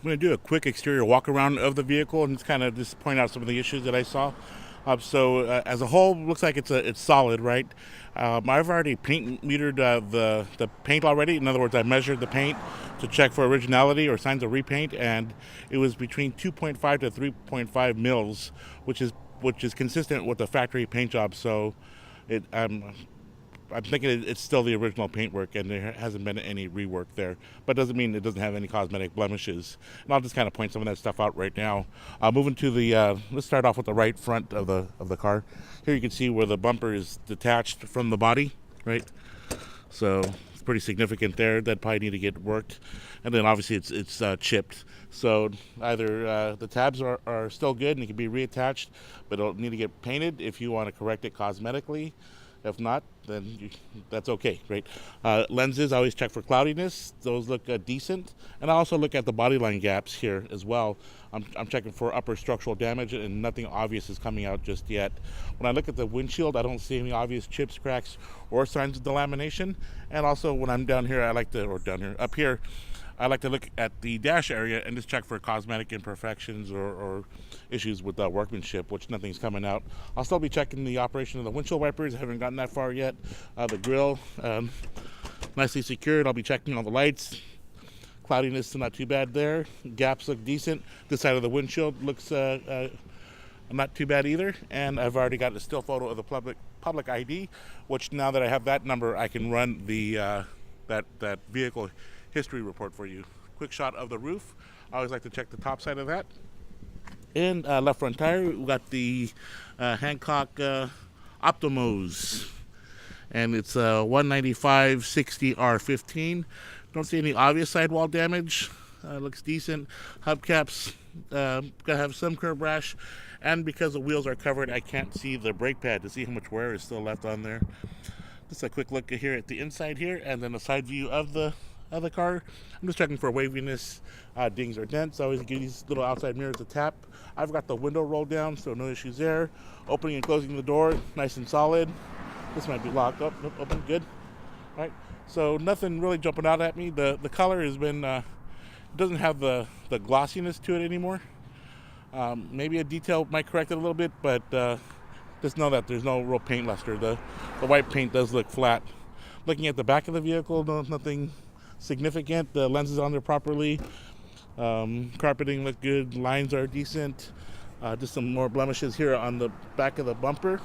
going to do a quick exterior walk around of the vehicle and just point out some of the issues that I saw. As a whole, looks like it's solid, right? I've already paint metered the paint already. In other words, I measured the paint to check for originality or signs of repaint, and it was between 2.5 to 3.5 mils, which is consistent with the factory paint job. So, it I'm thinking it's still the original paintwork, and there hasn't been any rework there. But doesn't mean it doesn't have any cosmetic blemishes. And I'll just kind of point some of that stuff out right now. Moving to let's start off with the right front of the car. Here you can see where the bumper is detached from the body, right? So it's pretty significant there. That probably need to get worked. And then obviously it's chipped. So either the tabs are still good and it can be reattached, but it'll need to get painted if you want to correct it cosmetically. If not, then that's okay, right? Lenses, I always check for cloudiness. Those look decent. And I also look at the body line gaps here as well. I'm checking for upper structural damage, and nothing obvious is coming out just yet. When I look at the windshield, I don't see any obvious chips, cracks, or signs of delamination. And also when I'm down here, up here, I like to look at the dash area and just check for cosmetic imperfections or issues with workmanship, which nothing's coming out. I'll still be checking the operation of the windshield wipers. I haven't gotten that far yet. The grill, nicely secured. I'll be checking all the lights. Cloudiness is not too bad there. Gaps look decent. This side of the windshield looks not too bad either. And I've already got a still photo of the public ID, which now that I have that number, I can run the that vehicle history report for you. Quick shot of the roof. I always like to check the top side of that. And left front tire, we got the Hancock Optimos, and it's a 195/60 R15. Don't see any obvious sidewall damage. Looks decent. Hubcaps gotta have some curb rash, and because the wheels are covered, I can't see the brake pad to see how much wear is still left on there. Just a quick look here at the inside here, and then a side view of the car. I'm just checking for waviness, dings or dents. I always give these little outside mirrors a tap. I've got the window rolled down, so no issues there. Opening and closing the door, nice and solid. This might be locked up. Nope, open, good. All right, so nothing really jumping out at me. The color has been, it doesn't have the glossiness to it anymore. Maybe a detail might correct it a little bit, but just know that there's no real paint luster. The white paint does look flat. Looking at the back of the vehicle, nothing significant. The lenses on there properly. Carpeting look good. Lines are decent. Just some more blemishes here on the back of the bumper.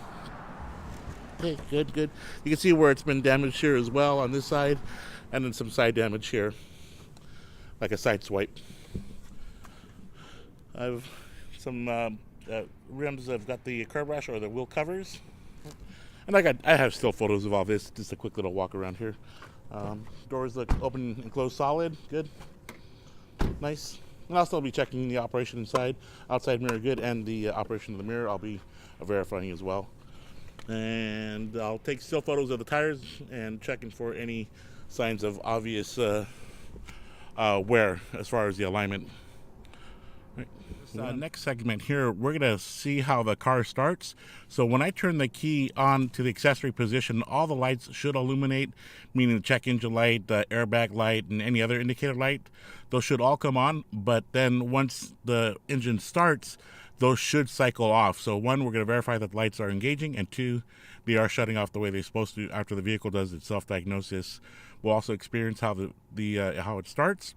Okay, good. You can see where it's been damaged here as well on this side, and then some side damage here, like a side swipe. I've some rims have got the curb rash or the wheel covers, and I have still photos of all this. Just a quick little walk around here. Doors look open and closed solid. Good. Nice. And I'll still be checking the operation inside. Outside mirror good, and the operation of the mirror I'll be verifying as well. And I'll take still photos of the tires and checking for any signs of obvious wear as far as the alignment. Next segment here, we're going to see how the car starts. So when I turn the key on to the accessory position, all the lights should illuminate, meaning the check engine light, the airbag light, and any other indicator light. Those should all come on, but then once the engine starts, those should cycle off. So one, we're going to verify that the lights are engaging, and two, they are shutting off the way they're supposed to after the vehicle does its self-diagnosis. We'll also experience how how it starts.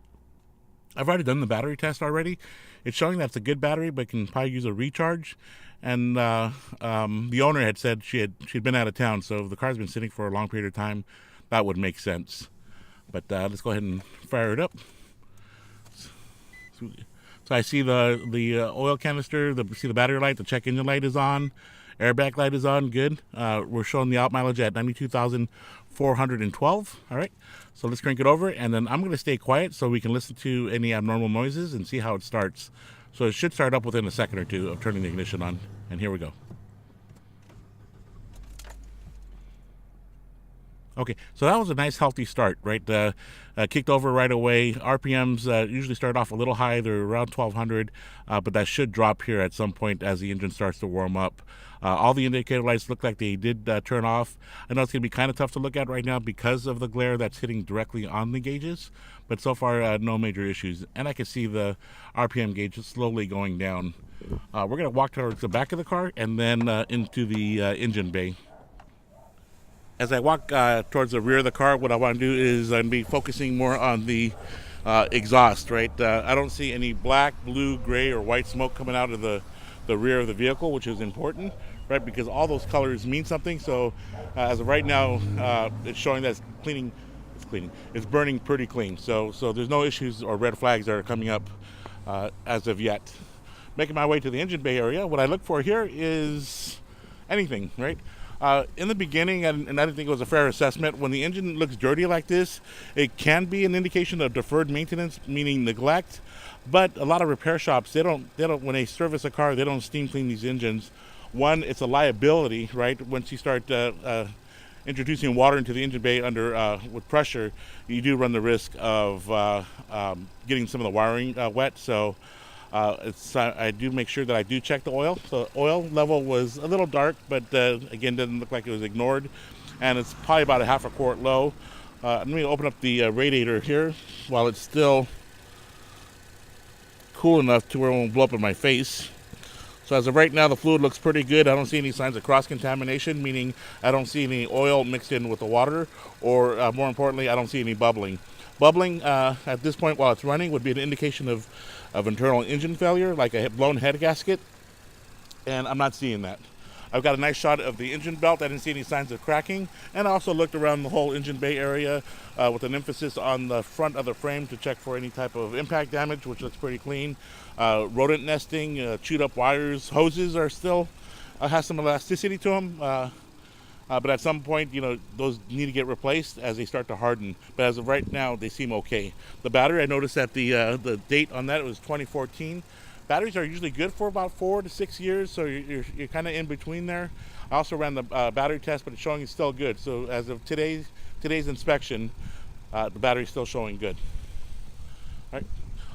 I've already done the battery test already. It's showing that it's a good battery, but can probably use a recharge. And the owner had said she'd been out of town, so if the car's been sitting for a long period of time, that would make sense. But let's go ahead and fire it up. So I see the oil canister, see the battery light, the check engine light is on, airbag light is on, good. We're showing the out mileage at 92,412. All right, so let's crank it over, and then I'm going to stay quiet so we can listen to any abnormal noises and see how it starts. So it should start up within a second or two of turning the ignition on, and here we go. Okay, so that was a nice healthy start, right? Kicked over right away. RPMs usually start off a little high; they're around 1200, but that should drop here at some point as the engine starts to warm up. All the indicator lights look like they did turn off. I know it's going to be kind of tough to look at right now because of the glare that's hitting directly on the gauges, but so far no major issues. And I can see the RPM gauge slowly going down. We're going to walk towards the back of the car and then into the engine bay. As I walk towards the rear of the car, what I want to do is I'm be focusing more on the exhaust. Right, I don't see any black, blue, gray, or white smoke coming out of the rear of the vehicle, which is important, right? Because all those colors mean something. So, as of right now, it's showing that it's cleaning. It's cleaning. It's burning pretty clean. So there's no issues or red flags that are coming up as of yet. Making my way to the engine bay area, what I look for here is anything, right? In the beginning, and I didn't think it was a fair assessment, when the engine looks dirty like this, it can be an indication of deferred maintenance, meaning neglect. But a lot of repair shops, they don't, when they service a car, they don't steam clean these engines. One, it's a liability, right? Once you start introducing water into the engine bay under with pressure, you do run the risk of getting some of the wiring wet. So I do make sure that I do check the oil. So oil level was a little dark, but again, doesn't look like it was ignored. And it's probably about a half a quart low. Let me open up the radiator here while it's still cool enough to where it won't blow up in my face. So as of right now, the fluid looks pretty good. I don't see any signs of cross-contamination, meaning I don't see any oil mixed in with the water, or more importantly, I don't see any bubbling. Bubbling at this point while it's running would be an indication of internal engine failure, like a blown head gasket, and I'm not seeing that. I've got a nice shot of the engine belt. I didn't see any signs of cracking, and I also looked around the whole engine bay area with an emphasis on the front of the frame to check for any type of impact damage, which looks pretty clean. Rodent nesting, chewed up wires, hoses are still has some elasticity to them. But at some point, those need to get replaced as they start to harden. But as of right now, they seem okay. The battery, I noticed that the date on that was 2014. Batteries are usually good for about 4 to 6 years, so you're kind of in between there. I also ran the battery test, but it's showing it's still good. So as of today's inspection, the battery's still showing good. All right.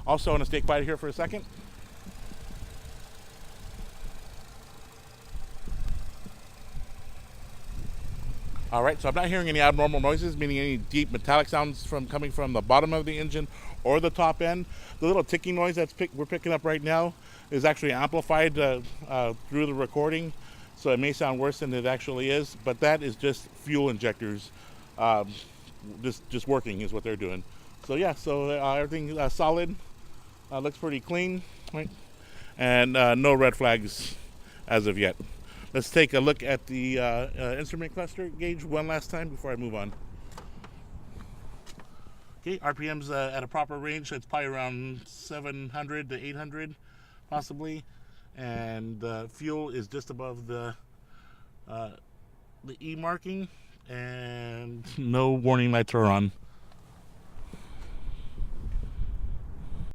Also, I'm going to stay quiet here for a second. All right, so I'm not hearing any abnormal noises, meaning any deep metallic sounds coming from the bottom of the engine or the top end. The little ticking noise we're picking up right now is actually amplified through the recording, so it may sound worse than it actually is. But that is just fuel injectors, just working is what they're doing. So yeah, so everything solid, looks pretty clean, right? And no red flags as of yet. Let's take a look at the instrument cluster gauge one last time before I move on. Okay, RPM's at a proper range, so it's probably around 700 to 800 possibly. And fuel is just above the E marking, and no warning lights are on.